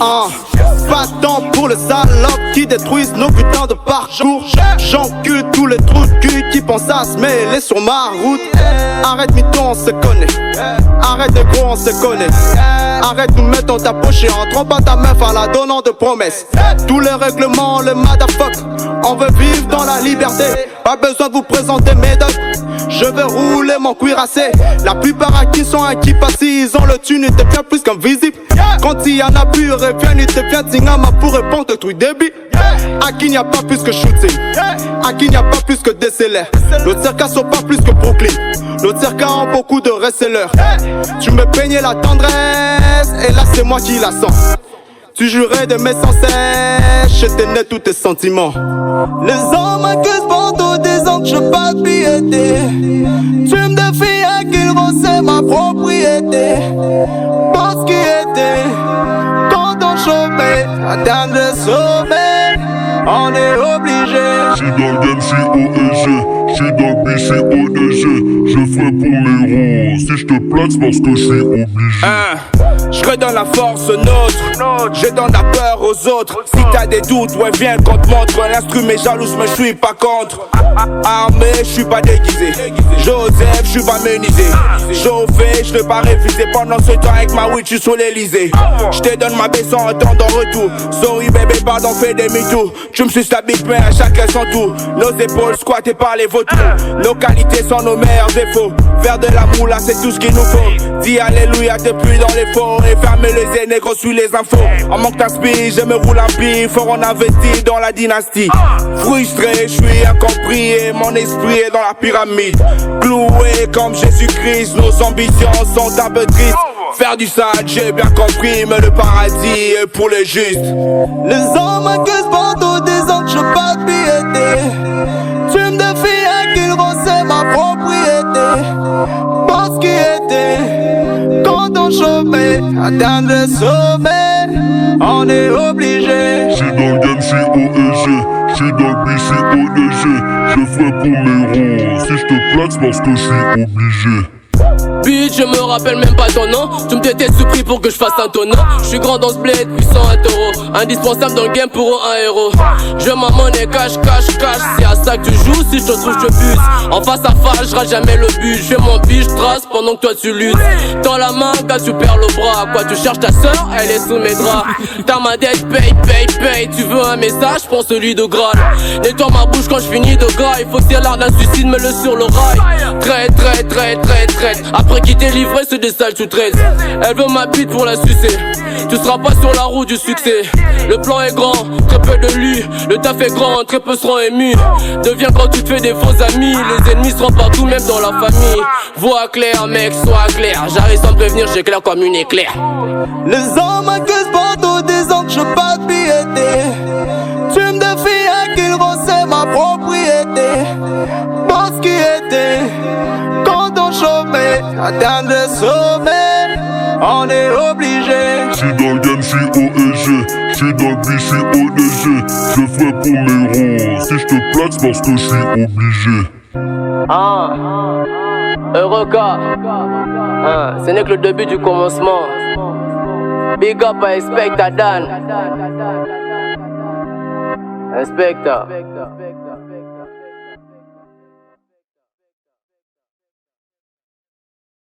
Pas de temps pour les salopes qui détruisent nos putains de parcours. J'encule tous les trous de cul qui pensent à se mêler sur ma route. Arrête mytho, on se connaît. Arrête de gros, on se connaît. Arrête nous mettre dans ta poche et en trompant ta meuf à la donnant de promesses. Tous les règlements, le motherfuck. On veut vivre dans la liberté. Pas besoin de vous présenter mes dogs. Je veux rouler mon cuirassé. La plupart à qui sont acquis parce qu'ils ont le thune, ils deviennent plus qu'invisible. Quand il y en a plus, ils reviennent, ils deviennent Zingama pour répondre au truc débit. À qui n'y a pas plus que shooting. À qui n'y a pas plus que DCLR. Nos circas sont pas plus que Brooklyn. Nos circas ont beaucoup de resellers. Tu me peignais la tendresse et là c'est moi qui la sens. Tu jurais de mes sans sèches, je tenais tous tes sentiments. Les hommes accusent pendant des ans que je pas de piété. Tu me défies à qu'ils c'est ma propriété. Pense qui était quand on chômait, atteindre le sommet, on est obligé. J'suis dans le game, j'suis OEG. J'suis dans le biche, j'suis ODG. Je ferai pour mes roses. Si j'te plaque, c'est parce que j'suis obligé. Je redonne la force aux nôtres, je donne la peur aux autres. Si t'as des doutes, ouais viens qu'on te montre. L'instru m'est jalouse mais je suis pas contre. Armé, je suis pas déguisé. Joseph, je suis pas menisé. Chauffé, je vais pas réviser. Pendant ce temps avec ma weed, je suis sur l'Elysée. Je te donne ma baisse en attendant retour. Sorry bébé, pardon, fais des mythos. Tu me suces la bite mais à chacun son tour. Nos épaules squattées par les vautours. Nos qualités sont nos meilleurs défauts. Faire de la moula, c'est tout ce qu'il nous faut. Dis alléluia depuis dans les faux. Et ferme les yeux, négro, suis les infos. En manque d'inspi, je me roule un pif. Fort on investit dans la dynastie. Frustré, je suis incompris et mon esprit est dans la pyramide. Cloué comme Jésus-Christ, nos ambitions sont un peu tristes. Faire du sale, j'ai bien compris, mais le paradis est pour les justes. Les hommes accusent pendant des ans que je pas de piété. Tu me défies à qu'ils c'est ma propriété. Pense qui était quand on chômait, atteindre le sommet, on est obligé. J'suis dans le game, j'suis OEG. J'suis dans le biche, j'suis ODG. Je ferai pour mes roses. Si j'te plaque, c'est parce que j'suis obligé. Bitch, je me rappelle même pas ton nom. Tu me t'étais surpris pour que je fasse un tonneau. Je suis grand dans ce bled, puissant un taureau. Indispensable dans le game pour un héros. Je ma monnaie cash, cash, cash. C'est à ça que tu joues, si je te trouve je te buse. En face à face, je rate jamais le but. Je fais mon biche, trace pendant que toi tu luttes. Dans la main, gars, tu perds le bras. Quoi, tu cherches ta soeur, elle est sous mes draps. T'as ma dette, paye, paye, paye. Tu veux un message, prends celui de Graal. Nettoie ma bouche quand je finis de gras. Il faut que t'aies l'art d'un suicide, mets-le sur le rail. Traite, traite, traite, traite, traite. Après qui t'est livré, c'est des sales sous-traites. Elle veut ma bite pour la sucer. Tu seras pas sur la roue du succès. Le plan est grand, très peu de lui. Le taf est grand, très peu seront émus. Deviens quand tu te fais des faux amis. Les ennemis seront partout, même dans la famille. Vois clair, mec, sois clair. J'arrive sans me prévenir, j'éclaire comme une éclair. Les hommes accusent pendant des ans que je pas de piété. Tu me défies à qu'ils c'est ma propriété. Pense qui était quand on chômait, atteindre le sommet, on est obligé. J'suis dans le game, j'suis OEG. J'suis dans le biche, j'suis ODG. Je ferai pour mes roses. Si j'te plaque, c'est parce que j'suis obligé. Eureka. Ce n'est que le début du commencement. Big up à Inspector Dan. Inspector.